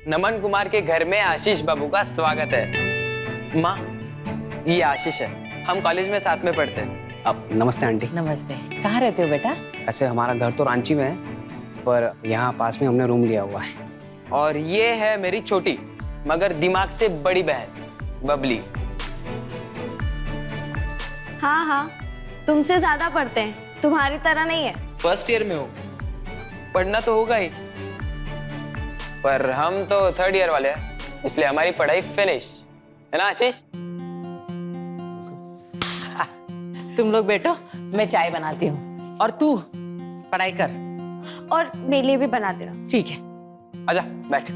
नमन कुमार के घर में आशीष बाबू का स्वागत है। माँ, ये आशीष है, हम कॉलेज में साथ में पढ़ते हैं। अब नमस्ते आंटी। नमस्ते। कहाँ रहते हो बेटा? ऐसे हमारा घर तो रांची में है, पर यहाँ पास में हमने रूम लिया हुआ है। और ये है मेरी छोटी मगर दिमाग से बड़ी बहन बबली। हाँ हाँ, तुमसे ज्यादा पढ़ते हैं, तुम्हारी तरह नहीं है। फर्स्ट ईयर में हो, पढ़ना तो होगा ही, पर हम तो थर्ड ईयर वाले हैं, इसलिए हमारी पढ़ाई फिनिश है ना आशीष? तुम लोग बैठो, मैं चाय बनाती हूँ और तू पढ़ाई कर। और मेरे लिए भी बना देना। ठीक है। आजा बैठ।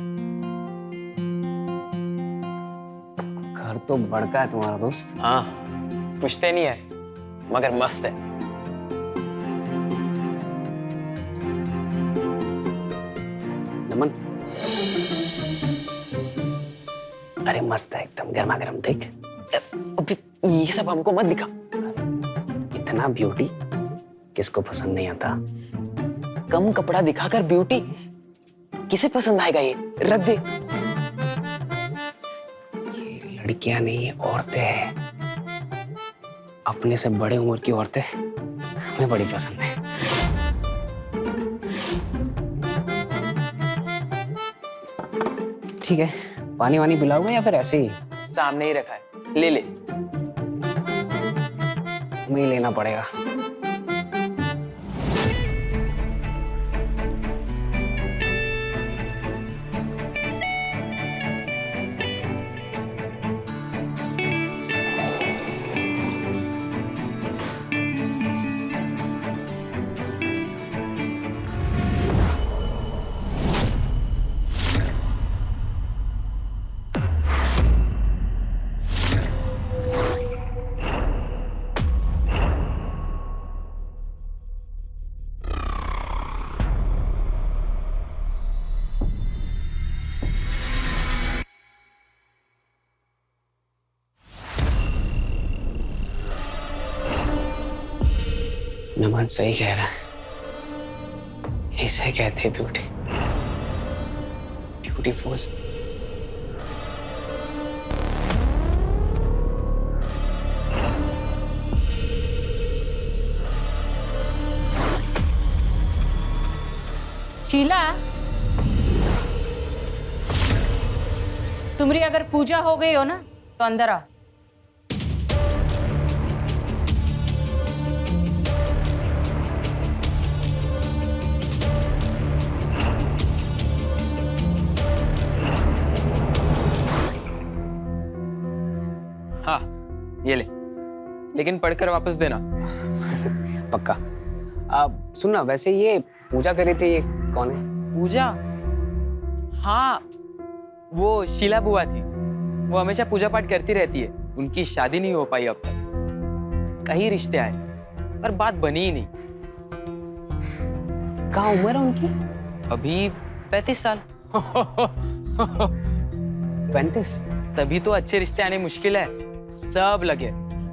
घर तो बड़का है तुम्हारा दोस्त। हाँ, पूछते नहीं है मगर मस्त है। नमन, अरे मस्त है एकदम, गर्मा गर्म। देख अभी ये सब हमको मत दिखा। इतना ब्यूटी किसको पसंद नहीं आता। कम कपड़ा दिखाकर ब्यूटी किसे पसंद आएगा? ये रख दे। ये लड़कियां नहीं, औरतें हैं। अपने से बड़े उम्र की औरतें हमें बड़ी पसंद है। ठीक है, पानी वानी पिलाओगे या फिर ऐसे ही? सामने ही रखा है, ले ले। हमें ही लेना पड़ेगा। नमन सही कह रहा है, इसे कहते ब्यूटी, ब्यूटीफुल। शीला, तुम्हारी अगर पूजा हो गई हो ना तो अंदर आओ। हाँ, ये ले, लेकिन पढ़कर वापस देना। पक्का। अब सुनना, वैसे ये पूजा कर रही थी, ये कौन है? पूजा? हाँ, वो शीला बुआ थी। वो हमेशा पूजा पाठ करती रहती है। उनकी शादी नहीं हो पाई अब तक। कई रिश्ते आए पर बात बनी ही नहीं। कहाँ उम्र है उनकी? अभी 35 साल। 35? तभी तो अच्छे रिश्ते आने मुश्किल है। सब लगे।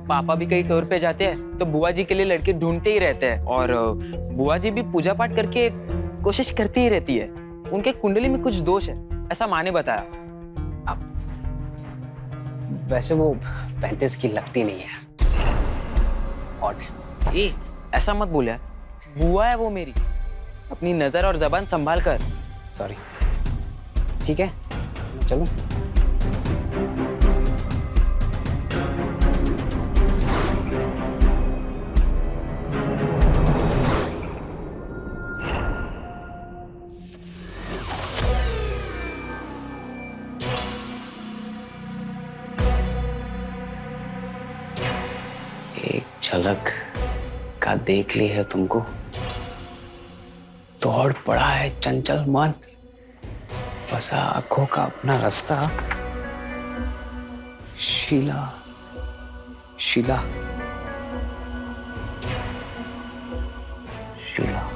पापा भी कहीं टूर पे जाते हैं तो बुआ जी के लिए लड़के ढूंढते ही रहते हैं, और बुआ जी भी पूजा पाठ करके कोशिश करती ही रहती है। उनके कुंडली में कुछ दोष है, ऐसा माँ ने बताया। अब वैसे वो 35 की लगती नहीं है। ऑड है। ए, ऐसा मत बोल यार। बुआ है वो मेरी। अपनी नजर और जबान संभाल कर। सॉरी। ठीक है, चलो। एक झलक का देख ली है तुमको, दौड़ पड़ा है चंचल मन, बसा आंखों का अपना रास्ता। शीला, शीला, शीला।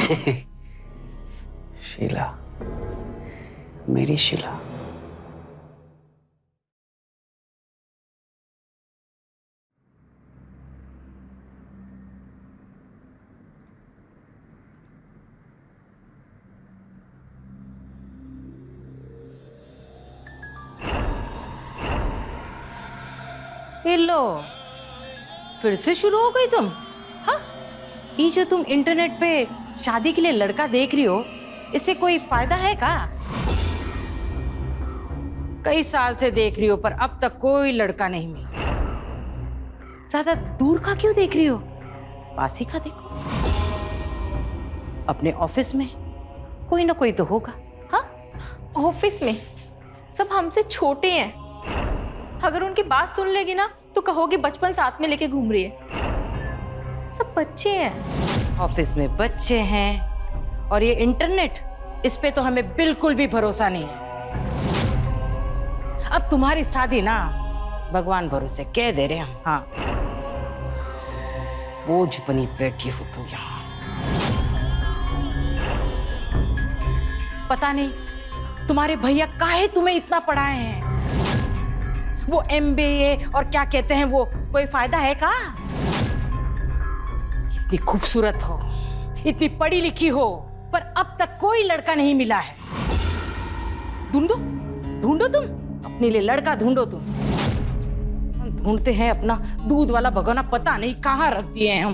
शीला, मेरी शीला। ये लो, फिर से शुरू हो गई तुम? हाँ, ये जो तुम इंटरनेट पे शादी के लिए लड़का देख रही हो, इससे कोई फायदा है का? कई साल से देख रही हो पर अब तक कोई लड़का नहीं मिला। ज्यादा दूर का क्यों देख रही हो? पास ही का देखो। अपने ऑफिस में कोई ना कोई तो होगा। हाँ, ऑफिस में सब हमसे छोटे हैं। अगर उनकी बात सुन लेगी ना तो कहोगे बचपन साथ में लेके घूम रही है। सब बच्चे हैं। ऑफिस में बच्चे हैं और ये इंटरनेट, इस पे तो हमें बिल्कुल भी भरोसा नहीं है। अब तुम्हारी शादी ना भगवान भरोसे कह दे रहे हम। हाँ, बोझ बनी बैठी हो तू यहाँ। पता नहीं तुम्हारे भैया काहे तुम्हें इतना पढ़ाए हैं। वो MBA और क्या कहते हैं वो, कोई फायदा है का? इतनी खूबसूरत हो, इतनी पढ़ी लिखी हो, पर अब तक कोई लड़का नहीं मिला है। ढूंढो ढूंढो, तुम अपने लिए लड़का ढूंढो। तुम हम ढूंढते हैं अपना दूध वाला भगोना, पता नहीं कहाँ रख दिए हैं हम।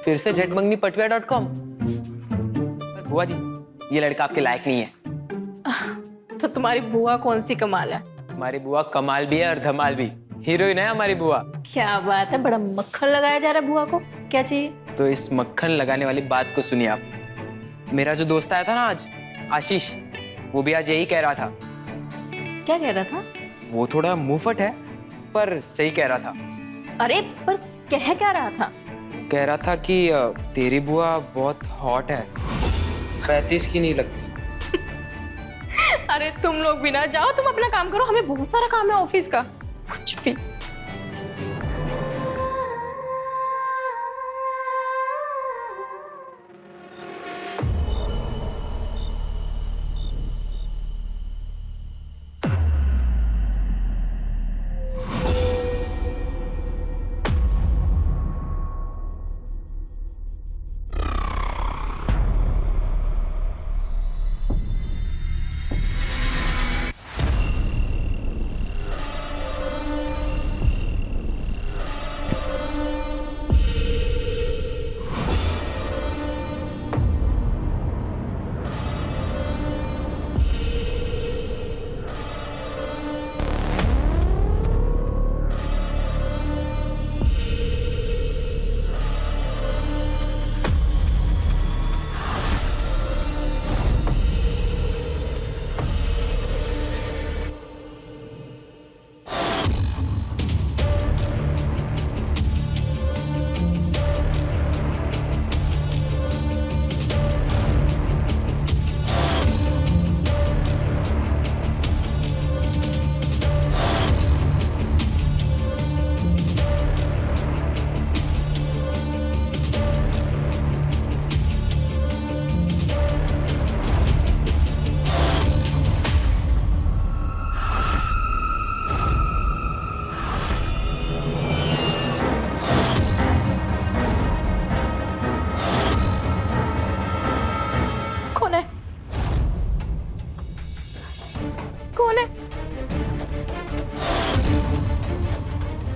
फिर से झटमंगनीपटुआ.com। बुआ जी, ये लड़का आपके लायक नहीं है। तो तुम्हारी बुआ कौन सी कमाल है? हमारी बुआ कमाल भी है और धमाल भी। हीरोइन है हमारी बुआ। क्या बात है, बड़ा मक्खन लगाया जा रहा है बुआ को। क्या चाहिए? तो इस मक्खन लगाने वाली बात को सुनिए आप। मेरा जो दोस्त आया था ना आज, आशीष, वो भी आज यही कह रहा था। क्या कह रहा था? वो थोड़ा मुंहफट है पर सही कह रहा था। अरे पर कह क्या रहा था? कह रहा था कि तेरी बुआ बहुत हॉट है, 35 की नहीं लगती। अरे तुम लोग भी ना जाओ, तुम अपना काम करो, हमें बहुत सारा काम है ऑफिस का। कुछ भी।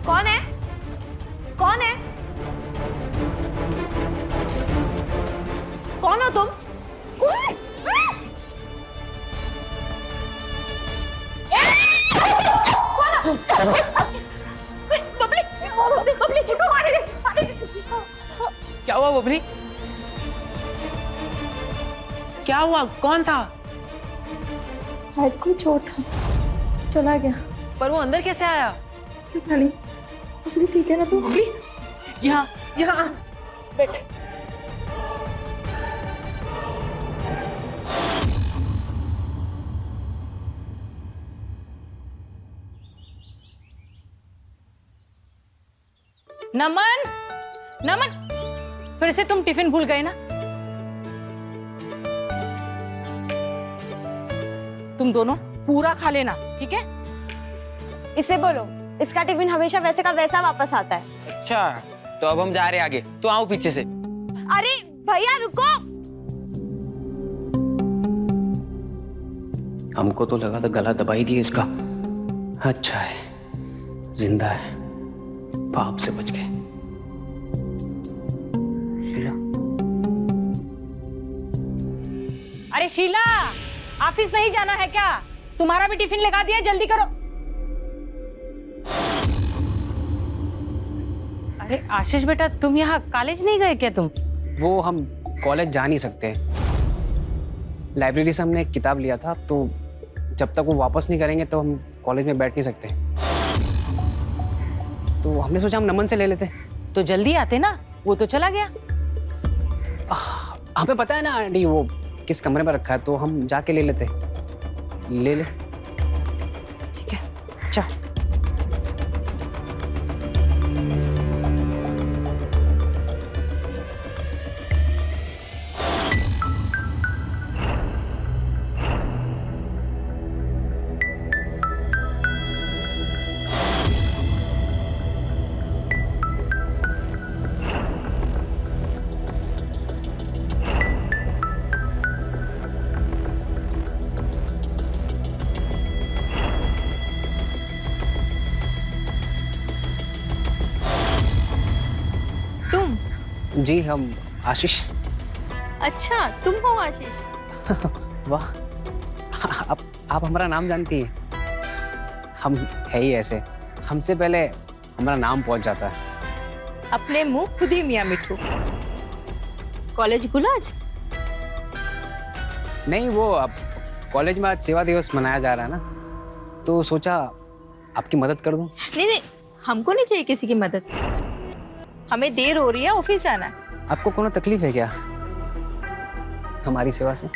कौन है? कौन है? कौन हो तुम? कौन? बबली, बबली, क्या हुआ बबली? क्या हुआ? कौन था? हेड को चोट था, चला गया। पर वो अंदर कैसे आया? पता नहीं। बबली ठीक है ना तू? बबली यहाँ यहाँ बैठ। नमन, नमन, फिर से तुम टिफिन भूल गए ना? तुम दोनों पूरा खा लेना, ठीक है? इसे बोलो, इसका टिफिन हमेशा वैसे का वैसा वापस आता है। अच्छा, तो अब हम जा रहे हैं आगे, तो आओ पीछे से। अरे भैया रुको। हमको तो लगा था गला दबा ही दिया इसका। अच्छा है, जिंदा है, पाप से बच गए। शीला, अरे शीला, ऑफिस नहीं जाना है क्या? तुम्हारा भी टिफिन लगा दिया, जल्दी करो। अरे आशीष बेटा, तुम यहाँ कॉलेज नहीं गए क्या तुम? वो हम कॉलेज जा नहीं सकते। लाइब्रेरी से हमने एक किताब लिया था, तो जब तक वो वापस नहीं करेंगे तो हम कॉलेज में बैठ नहीं सकते। तो हमने सोचा हम नमन से ले लेते। तो जल्दी आते ना, वो तो चला गया। हमें पता है ना आंटी वो किस कमरे में रखा है, तो हम जाके ले लेते। ले ले। ठीक है, चल। जी, हम आशीष। अच्छा, तुम हो आशीष? वाह, आप हमारा नाम जानती हैं। हम है ही ऐसे, हमसे पहले हमारा नाम पहुंच जाता है। अपने मुंह खुद ही मियाँ मिठू। कॉलेज गुलाज? नहीं, वो अब कॉलेज में आज सेवा दिवस मनाया जा रहा है ना, तो सोचा आपकी मदद कर दूं। नहीं नहीं, हमको नहीं चाहिए किसी की मदद। हमें देर हो रही है, ऑफिस जाना है। आपको कोनो तकलीफ है क्या हमारी सेवा से?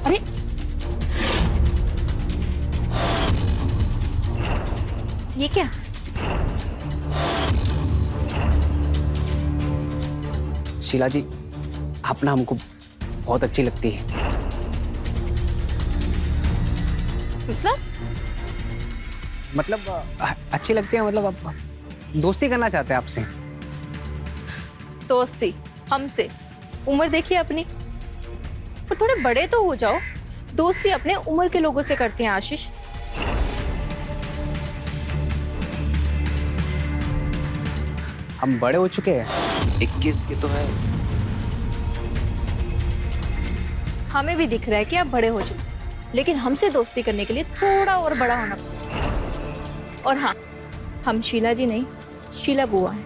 अरे ये क्या? शीला जी, आप ना हमको बहुत अच्छी लगती है। मतलब अच्छी लगती है, मतलब आप दोस्ती करना चाहते हैं आपसे। दोस्ती हमसे? उम्र देखिए अपनी, पर थोड़े बड़े तो हो जाओ। दोस्ती अपने उम्र के लोगों से करते हैं आशीष। हम बड़े हो चुके हैं। 21 के तो है। हमें भी दिख रहा है कि आप बड़े हो चुके, लेकिन हमसे दोस्ती करने के लिए थोड़ा और बड़ा होना पड़ेगा। और हाँ, हम शीला जी नहीं, शीला बुआ हैं।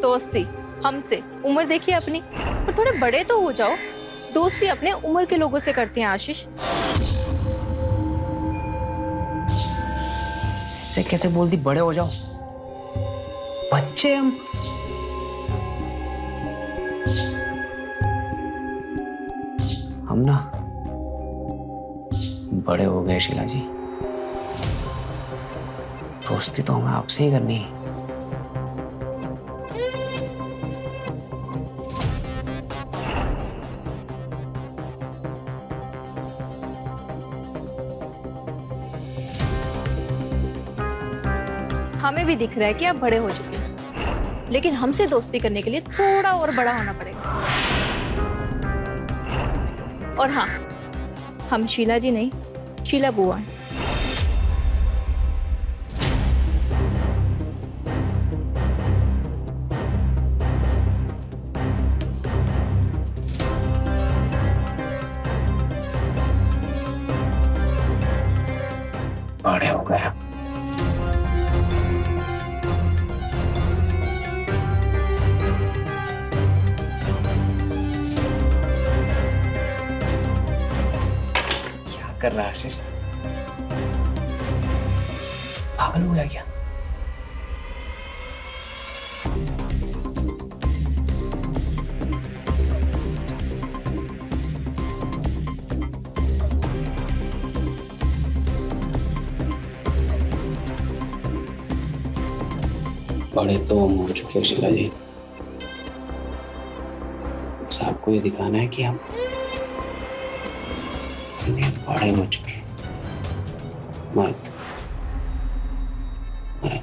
दोस्ती हमसे? उम्र देखिए अपनी, पर थोड़े बड़े तो हो जाओ। दोस्ती अपने उम्र के लोगों से करते हैं आशीष। ऐसे कैसे बोल दी, बड़े हो जाओ? बच्चे हम ना बड़े हो गए शीला जी। दोस्ती तो हमें आपसे ही करनी है। हमें भी दिख रहा है कि आप बड़े हो चुके हैं, लेकिन हमसे दोस्ती करने के लिए थोड़ा और बड़ा होना पड़ेगा। और हाँ, हम शीला जी नहीं, शीला बुआ हैं। बड़े हो गए। कर रहा है आशीष? पागल हो गया क्या? बड़े तो हम हो चुके हैं शीला जी, बस आपको ये दिखाना है कि हम बड़े हो चुके हैं। मर्द मर्द।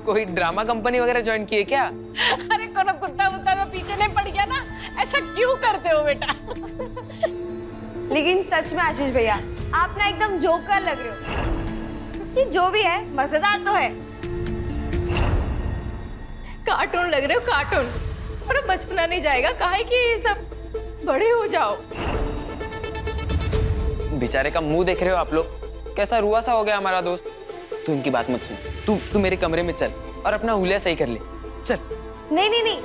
कोई ड्रामा कंपनी वगैरह ज्वाइन की है क्या? अरे कोनो कुत्ता वुत्ता तो पीछे नहीं पड़ गया ना, ऐसा क्यों करते हो बेटा? लेकिन सच में आशीष भैया, आप ना एकदम जोकर लग रहे हो। ये जो भी है मजेदार तो है। कार्टून लग रहे हो, कार्टून। पर बचपना नहीं जाएगा, काहे कि सब बड़े हो जाओ। बेचारे का मुंह देख रहे हो आप लोग, कैसा रुआ सा हो गया हमारा दोस्त। तू इनकी बात मत सुन, तू मेरे कमरे में चल और अपना हुलिया सही कर ले, चल। नहीं नहीं नहीं,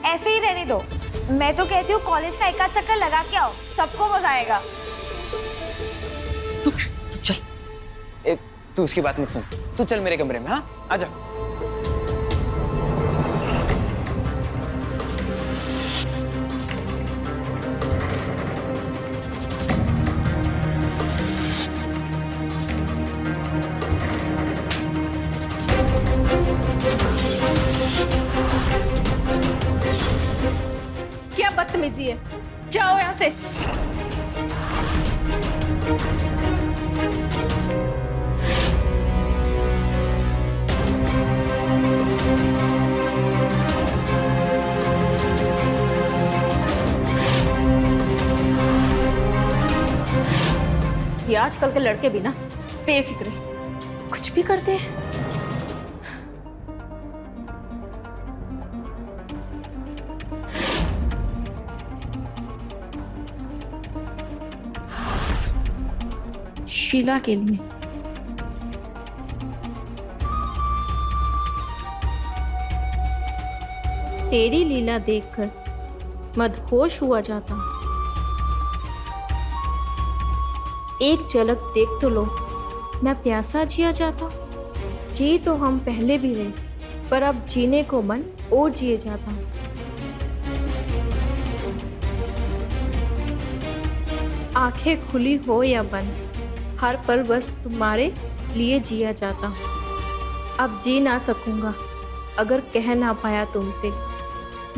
ऐसे ही रहने दो। मैं तो कहती हूँ कॉलेज का एक आध चक्कर लगा के आओ, सबको मजा आएगा। तू चल, तू उसकी बात मत सुन, तू चल मेरे कमरे में। हाँ, आजा। क्या बदतमीजी है, जाओ यहाँ से। ये आजकल के लड़के भी ना बेफिक्रे, कुछ भी करते हैं। शीला के लिए तेरी लीला देखकर मदहोश हुआ जाता हूं। एक झलक देख तो लो, मैं प्यासा जिया जाता। जी तो हम पहले भी रहे, पर अब जीने को मन और जिए जाता। आंखें खुली हो या बंद, हर पल बस तुम्हारे लिए जिया जाता। अब जी ना सकूंगा अगर कह ना पाया तुमसे,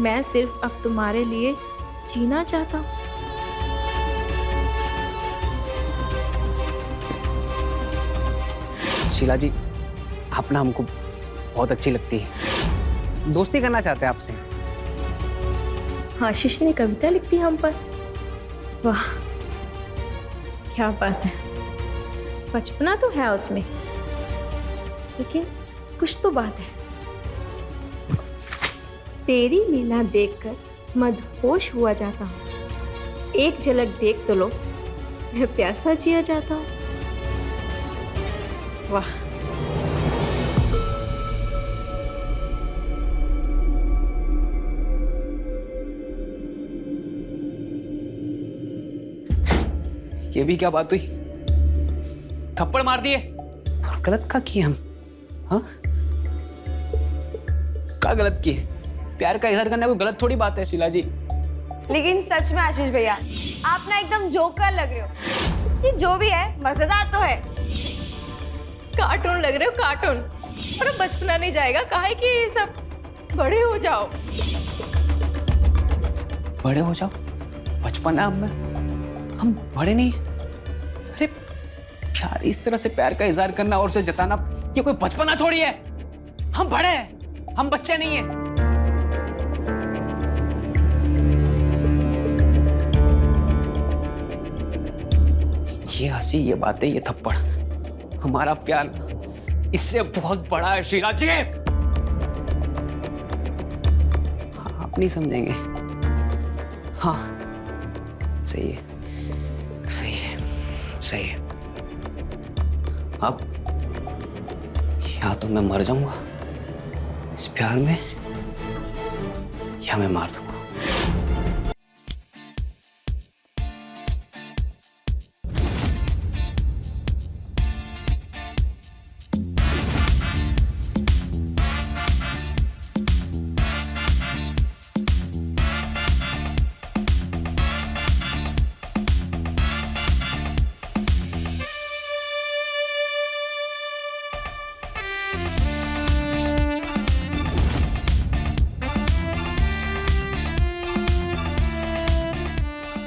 मैं सिर्फ अब तुम्हारे लिए जीना चाहता हूँ। शीला जी, आप ना हमको बहुत अच्छी लगती है, दोस्ती करना चाहते हैं आपसे। आशीष ने कविता लिख दी हम पर, वाह क्या बात है। बचपना तो है उसमें, लेकिन कुछ तो बात है। तेरी लीला देखकर मदहोश हुआ जाता हूँ। एक झलक देख तो लो, मैं प्यासा जिया जाता हूँ। वाह, ये भी क्या बात हुई? थप्पड़ मार दिए और गलत का किए हम? हाँ, क्या गलत किए? प्यार का इजहार करना कोई गलत थोड़ी बात है शीला जी। लेकिन सच में आशीष भैया, आप ना एकदम जोकर लग रहे हो। ये जो भी है मजेदार तो है। कार्टून लग रहे हो, कार्टून। पर बचपना नहीं जाएगा, काहे कि सब बड़े हो जाओ। बड़े हो जाओ? बचपना में हम बड़े नहीं? अरे प्यार, इस तरह से प्यार का इजहार करना और से जताना, ये कोई बचपना थोड़ी है। हम बड़े हैं, हम बच्चे नहीं हैं। ये हंसी, ये बातें, ये थप्पड़, हमारा प्यार इससे बहुत बड़ा है शीला जी। आप नहीं समझेंगे। हाँ, सही है, सही है, सही है। अब या तो मैं मर जाऊंगा इस प्यार में, या मैं मार दूंगा।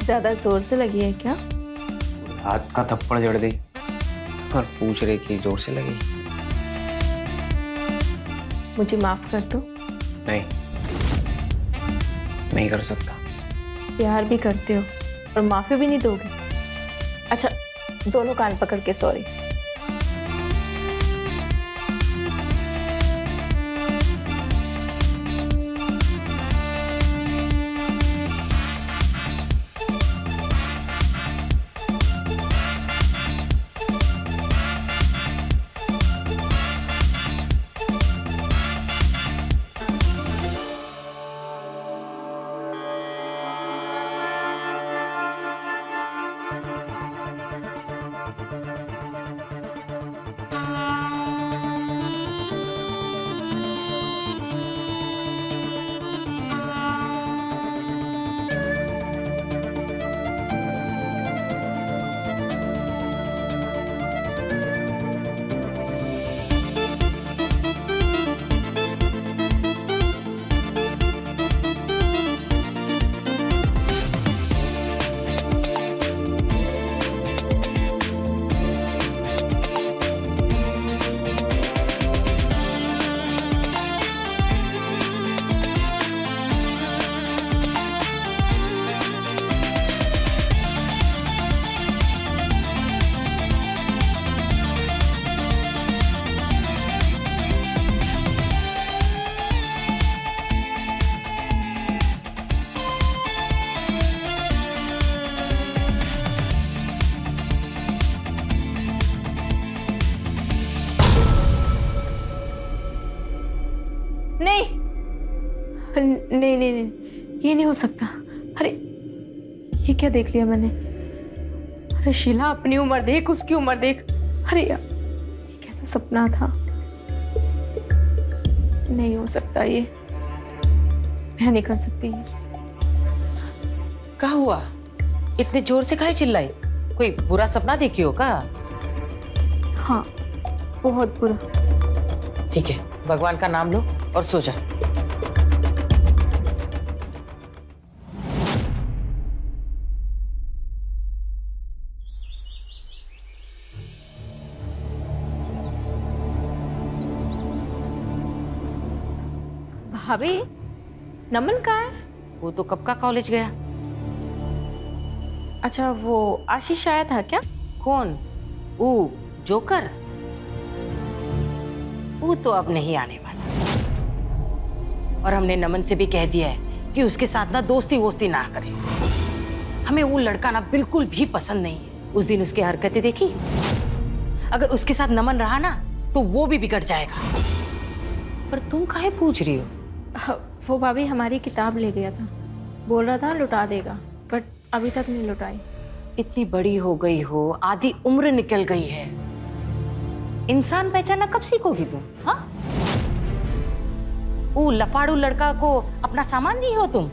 ज्यादा जोर से लगी है क्या? हाथ का थप्पड़ जड़ दी और पूछ रहे कि जोर से लगी। मुझे माफ कर दो। नहीं, नहीं कर सकता। प्यार भी करते हो और माफी भी नहीं दोगे? अच्छा, दोनों कान पकड़ के सॉरी। नहीं नहीं नहीं, ये नहीं हो सकता। अरे ये क्या देख लिया मैंने? अरे शीला, अपनी उम्र देख, उसकी उम्र देख। अरे यार, ये कैसा सपना था? नहीं हो सकता ये, मैं नहीं कर सकती ये। क्या हुआ? इतने जोर से काहे चिल्लाई? कोई बुरा सपना देखी हो का? हाँ, बहुत बुरा। ठीक है, भगवान का नाम लो और सो जा। भाभी, नमन कहाँ है? वो तो कब का कॉलेज गया। अच्छा, वो आशीष आया था क्या? कौन? वो जोकर? वो तो अब नहीं आने वाला। और हमने नमन से भी कह दिया है कि उसके साथ ना दोस्ती वोस्ती ना करे। हमें वो लड़का ना बिल्कुल भी पसंद नहीं है। उस दिन उसकी हरकतें देखी? अगर उसके साथ नमन रहा ना तो वो भी बिगड़ जाएगा। पर तुम काहे पूछ रही हो? वो भाभी हमारी किताब ले गया था, बोल रहा था लुटा देगा, बट अभी तक नहीं लुटाई। इतनी बड़ी हो गई हो, आधी उम्र निकल गई है, इंसान पहचानना कब सीखोगी तुम? हाँ, वो लफाड़ू लड़का को अपना सामान दी हो तुम।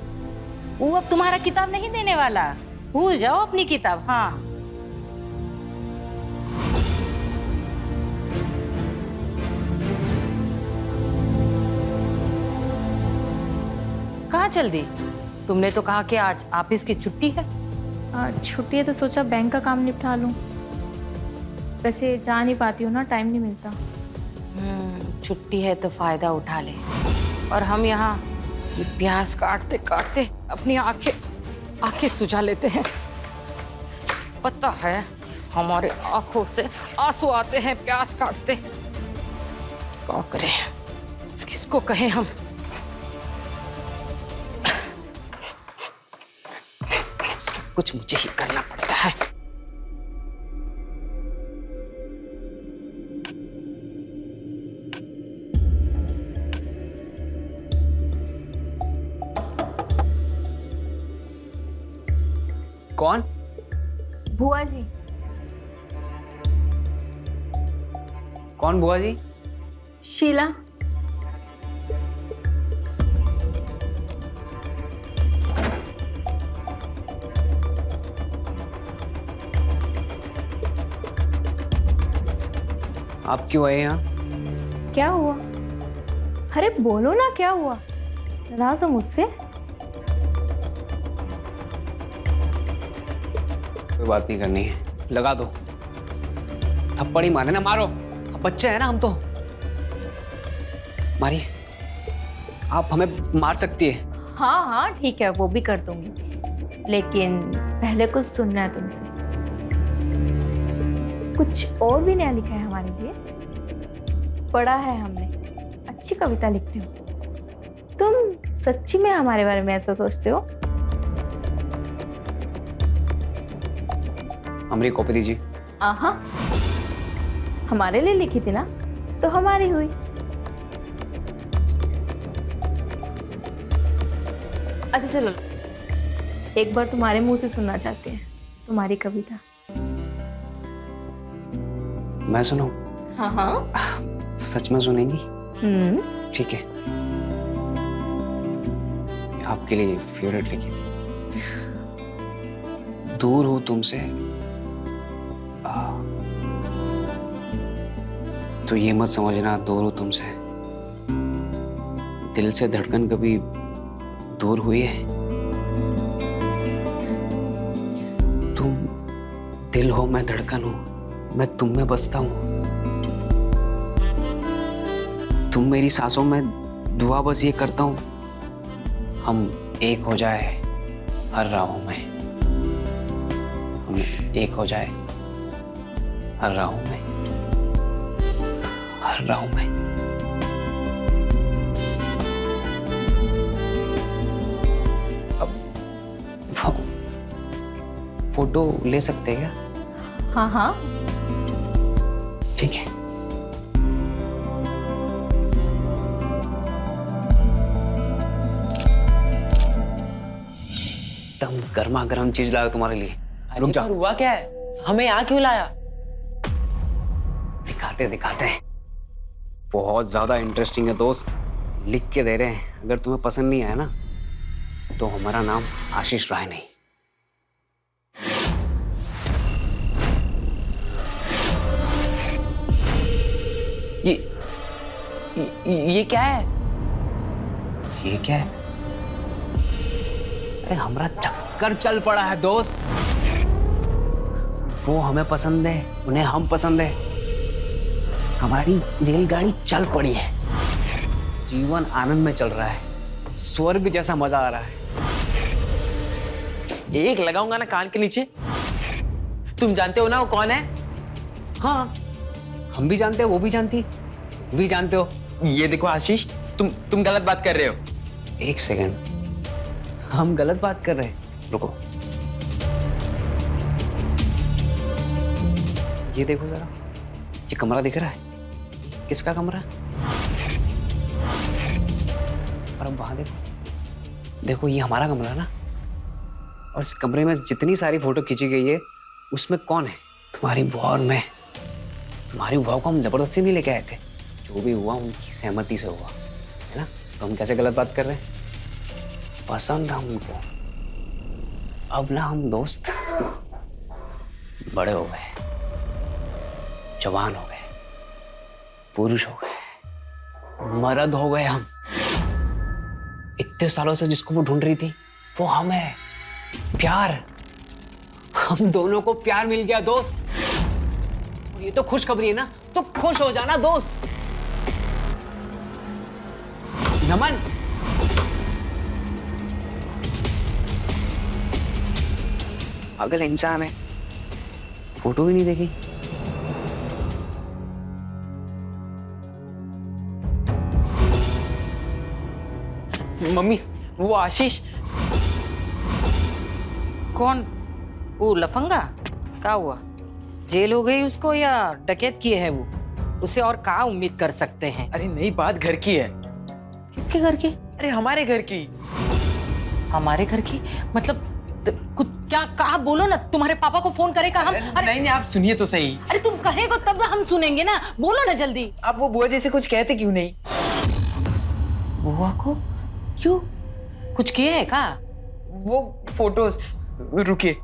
वो अब तुम्हारा किताब नहीं देने वाला, भूल जाओ अपनी किताब। हाँ, कहाँ चल दी? तुमने तो कहा कि आज ऑफिस की छुट्टी है। छुट्टी है तो सोचा बैंक का काम निपटा लूं। वैसे जा नहीं पाती हूँ ना, टाइम नहीं मिलता। छुट्टी है तो फायदा उठा ले। और हम यहाँ ये प्याज काटते काटते अपनी आंखें सुझा लेते हैं। पता है, हमारे आंखों से आंसू आते हैं प्याज काटते। क्या करें, किसको कहें हम? सब कुछ मुझे ही करना पड़ता है। कौन? बुआ जी। कौन बुआ जी? शीला। आप क्यों आए यहाँ? क्या हुआ? अरे बोलो ना, क्या हुआ? नाराज हो मुझसे? कोई बात नहीं करनी है, लगा दो। थप्पड़ ही मारे ना, मारो। अब बच्चे हैं ना हम तो। मारिए। आप हमें मार सकती है। हाँ हाँ ठीक है, वो भी कर दूंगी, लेकिन पहले कुछ सुनना है तुमसे। कुछ और भी नया लिखा है हमारे लिए, पढ़ा है हमने। अच्छी कविता लिखते हो तुम। सच्ची में हमारे बारे में ऐसा सोचते हो? हमारी कॉपी दीजिए। आहा, हमारे लिए लिखी थी ना, तो हमारी हुई। अच्छा चलो, एक बार तुम्हारे मुंह से सुनना चाहते हैं तुम्हारी कविता। मैं सुनाऊं? हाँ हाँ। सच में सुनेंगी? ठीक है। आपके लिए फेवरेट लिखी थी। दूर हूं तुमसे, तो ये मत समझना दूर हूं तुमसे। दिल से धड़कन कभी दूर हुई है? तुम दिल हो, मैं धड़कन हूं, मैं तुम में बसता हूं। तुम मेरी सांसों में, दुआ बस ये करता हूं, हम एक हो जाए हर राहों में। हम एक हो जाए हर राहों में, हर राहों में। अब फोटो ले सकते हैं क्या? हाँ हाँ। ठीक है। एकदम गर्मा गर्म चीज लाया तुम्हारे लिए। रुक जा। पर हुआ क्या है? हमें यहाँ क्यों लाया? दिखाते दिखाते। बहुत ज्यादा इंटरेस्टिंग है दोस्त, लिख के दे रहे हैं। अगर तुम्हें पसंद नहीं आया ना, तो हमारा नाम आशीष राय नहीं। ये क्या है? ये क्या है? अरे हमारा चक्कर चल पड़ा है दोस्त। वो हमें पसंद है, उन्हें हम पसंद है। हमारी रेलगाड़ी चल पड़ी है। जीवन आनंद में चल रहा है, स्वर्ग जैसा मजा आ रहा है। एक लगाऊंगा ना कान के नीचे। तुम जानते हो ना वो कौन है? हाँ, हम भी जानते हैं, वो भी जानती, भी जानते हो। ये देखो आशीष, तुम गलत बात कर रहे हो। एक सेकंड, हम गलत बात कर रहे हैं? रुको, ये देखो जरा, ये कमरा दिख रहा है? किसका कमरा है? और अब वहां देखो, देखो ये हमारा कमरा है ना। और इस कमरे में जितनी सारी फोटो खींची गई है, उसमें कौन है? तुम्हारी बुआ और मैं। तुम्हारी बुआ को हम जबरदस्ती नहीं लेके आए थे, जो भी हुआ उनकी सहमति से हुआ है ना। तो हम कैसे गलत बात कर रहे हैं? पसंद है हमको। अब ना हम दोस्त बड़े हो गए, जवान हो गए, पुरुष हो गए, मर्द हो गए हम। इतने सालों से जिसको वो ढूंढ रही थी, वो हम है। प्यार, हम दोनों को प्यार मिल गया दोस्त। और ये तो खुशखबरी है ना, तो खुश हो जाना दोस्त। नमन, पागल इंसान है, फोटो भी नहीं देखी। मम्मी, वो आशीष। कौन? वो लफंगा? क्या हुआ? जेल हो गई उसको या डकैत किए है वो? उसे और क्या उम्मीद कर सकते हैं? अरे नहीं, बात घर की है। किसके घर की? अरे हमारे घर की। हमारे घर की मतलब? कुछ क्या कहा बोलो ना, तुम्हारे पापा को फोन करेगा हम। अरे नहीं नहीं, आप सुनिए तो सही। अरे तुम कहेगो तब हम सुनेंगे ना, बोलो ना जल्दी। आप वो बुआ जी से कुछ कहते क्यों नहीं? बुआ को क्यों, कुछ किए है का? वो फोटोज, रुकिए।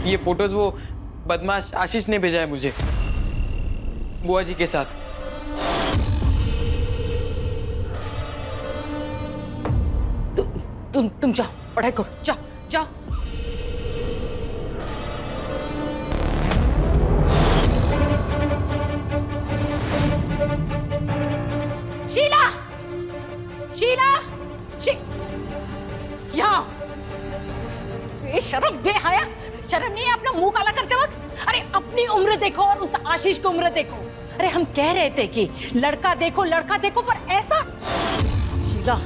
ये फोटोज वो बदमाश आशीष ने भेजा है मुझे, बुआ जी के साथ। तुम जाओ, पढ़ाई करो, जाओ जाओ। शीला, शीला, यहाँ शर्म, बेहया, शर्म नहीं है अपना मुंह काला करते वक्त? अरे अपनी उम्र देखो और उस आशीष की उम्र देखो। अरे हम कह रहे थे कि लड़का देखो पर ऐसा। शीला,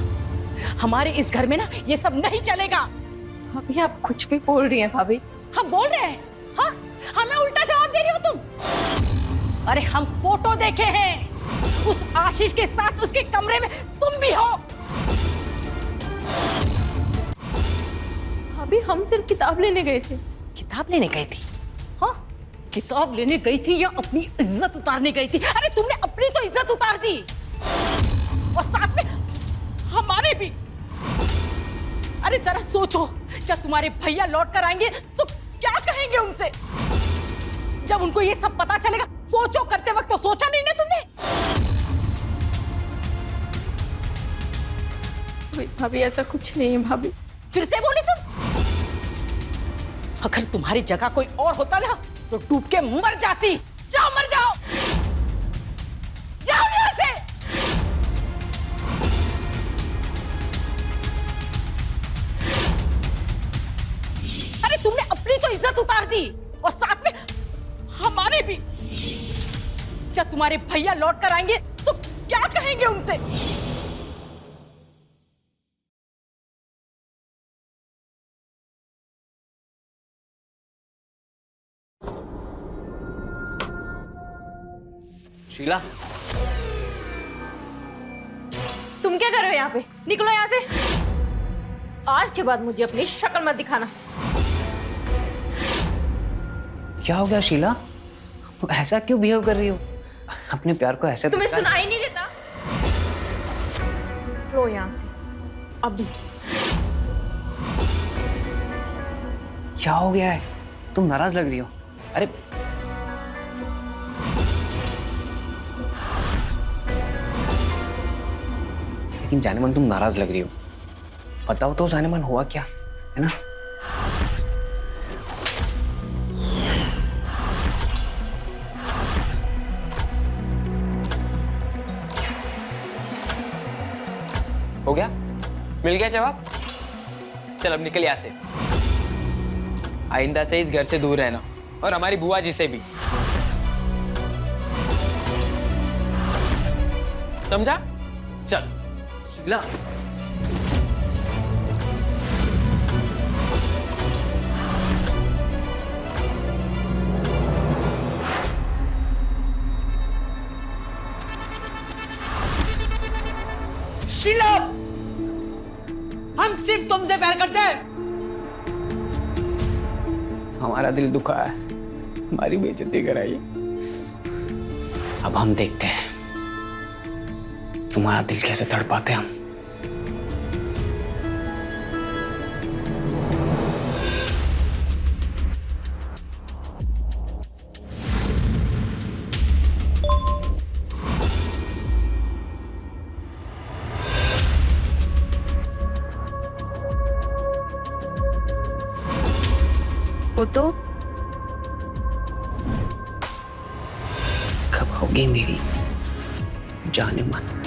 हमारे इस घर में ना ये सब नहीं चलेगा। भाभी आप कुछ भी बोल रही हैं भाभी। हम बोल रहे हैं, हाँ? हमें उल्टा जवाब दे रही हो तुम। अरे हम फोटो देखे हैं उस आशीष के साथ, उसके कमरे में तुम भी हो। भाभी हम सिर्फ किताब लेने गए थे। किताब लेने गई थी? हाँ, किताब लेने गई थी या अपनी इज्जत उतारने गई थी? अरे तुमने अपनी तो इज्जत उतार दी और साथ में हमारे भी। अरे जरा सोचो, जब तुम्हारे भैया लौट कर आएंगे तो क्या कहेंगे उनसे? जब उनको ये सब पता चलेगा। सोचो, करते वक्त तो सोचा नहीं ना तुमने? भाभी ऐसा कुछ नहीं है भाभी। फिर से बोली तुम? अगर तुम्हारी जगह कोई और होता ना तो डूब के मर जाती। जाओ, मर जाओ, जाओ यहां से। अरे तुमने अपनी तो इज्जत उतार दी और साथ में हमारे भी। जब तुम्हारे भैया लौट कर आएंगे तो क्या कहेंगे उनसे? शीला, तुम क्या कर रहे हो यहाँ पे? निकलो यहाँ से। आज के बाद मुझे अपनी शक्ल मत दिखाना। क्या हो गया शीला, ऐसा क्यों बिहेव कर रही हो? अपने प्यार को ऐसे तुम्हें सुनाई नहीं देता? रो यहाँ से अभी। क्या हो गया है? तुम नाराज लग रही हो। अरे लेकिन जानेमन तुम नाराज लग रही हो। बताओ तो जानेमन, हुआ क्या है ना? हो गया? मिल गया जवाब? चल अब निकल यहाँ से। आइंदा से इस घर से दूर रहना, और हमारी बुआ जी से भी। समझा? चल। शीला, शीला, हम सिर्फ तुमसे प्यार करते हैं। हमारा दिल दुखा है, हमारी बेइज्जती कराई। अब हम देखते हैं तुम्हारा दिल कैसे तड़पाते हम। वो तो कब होगी मेरी जानेमन?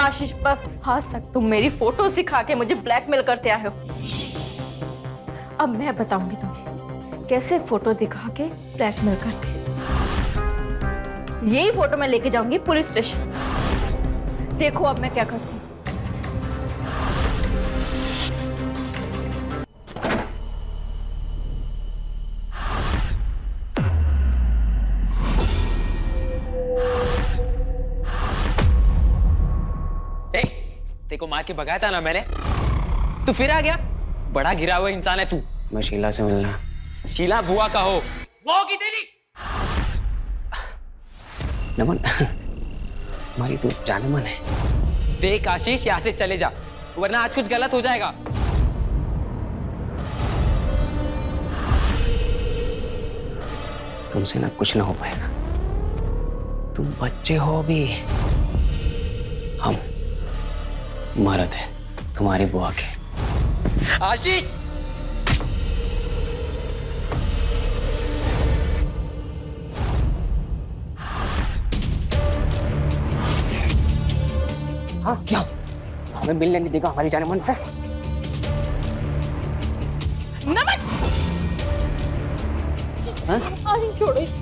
आशीष बस, आज तक तुम मेरी फोटो सिखा के मुझे ब्लैकमेल करते आए हो। अब मैं बताऊंगी तुम्हें कैसे फोटो दिखा के ब्लैकमेल करते हैं। यही फोटो मैं लेके जाऊंगी पुलिस स्टेशन। देखो अब मैं क्या करती हूँ। तेरे को मार के भगाया था ना मैंने, तू फिर आ गया। बड़ा गिरा हुआ इंसान है तू। मैं शीला से मिलना। शीला बुआ का हो, वो होगी तेरी। नमन, हमारी तो जाने मन है। देख आशीष, यहाँ से चले जा, वरना आज कुछ गलत हो जाएगा। तुमसे ना कुछ ना हो पाएगा। तुम बच्चे हो अभी, हम मर्द है तुम्हारी बुआ के। आशीष, हाँ क्या हमें मिलने नहीं देगा हमारी जाने मन से? नमन, हाँ? आशीष छोड़ो इसे,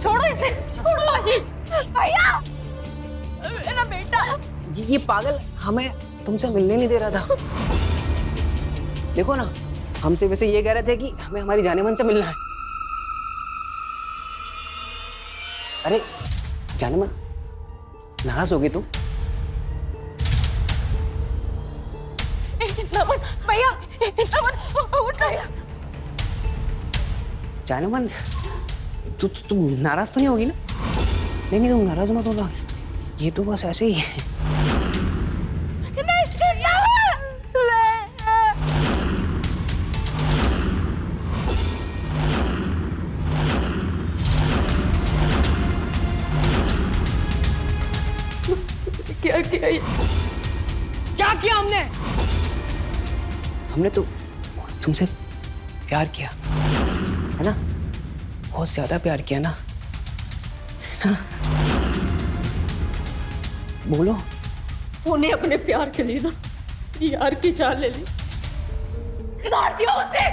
छोड़ो इसे, छोड़ो आशीष। भैया, मेरा बेटा। ये पागल हमें तुमसे मिलने नहीं दे रहा था। देखो ना, हमसे वैसे ये कह रहे थे कि हमें हमारी जाने मन से मिलना है। अरे जाने मन, नाराज होगी तुम? नमन भैया, नमन उठ भैया। जाने मन, तुम नाराज तो नहीं होगी ना? नहीं तुम नाराज मत होना, ये तो बस ऐसे ही है। क्या किया ये? क्या किया हमने? हमने तो तुमसे प्यार किया है ना, बहुत ज्यादा प्यार किया ना। हाँ? बोलो। तूने अपने प्यार के लिए ना यार की जान ले ली, मार दिया उसे।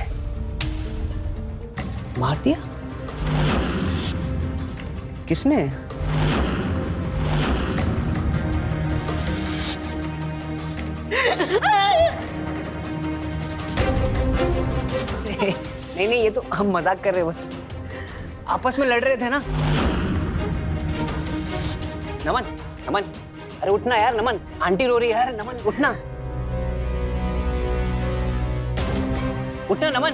मार दिया? किसने? नहीं ये तो हम मजाक कर रहे हैं, बस आपस में लड़ रहे थे ना। नमन, नमन, अरे उठना यार नमन, आंटी रो रही है यार। नमन उठना, उठना नमन,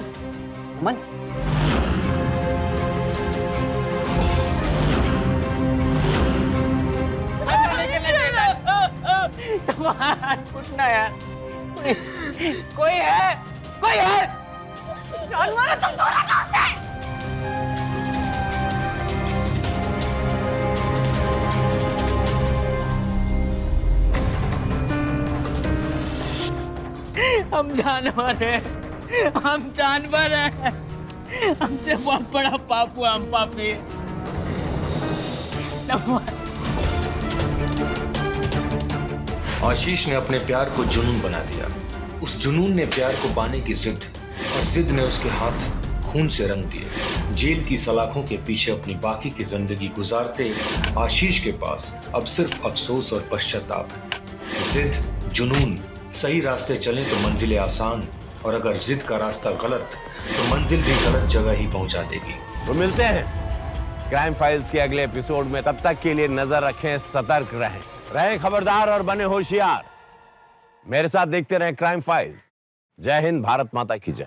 नमन। उठना यार, कोई है, कोई है। जानवर तुम दोनों कहां से? हम जानवर हैं, हम जानवर हैं। हमसे बहुत बड़ा पाप हुआ, हम पापी। आशीष ने अपने प्यार को जुनून बना दिया। उस जुनून ने प्यार को पाने की जिद, और जिद ने उसके हाथ खून से रंग दिए। जेल की सलाखों के पीछे अपनी बाकी की जिंदगी गुजारते आशीष के पास अब सिर्फ अफसोस और पश्चाताप है। जिद, जुनून सही रास्ते चलें तो मंजिलें आसान, और अगर जिद का रास्ता गलत तो मंजिल भी गलत जगह ही पहुंचा देगी। तो मिलते हैं क्राइम फाइल्स के अगले एपिसोड में। तब तक के लिए नजर रखें, सतर्क रहें खबरदार और बने होशियार। मेरे साथ देखते रहें क्राइम फाइल्स। जय हिंद, भारत माता की जय।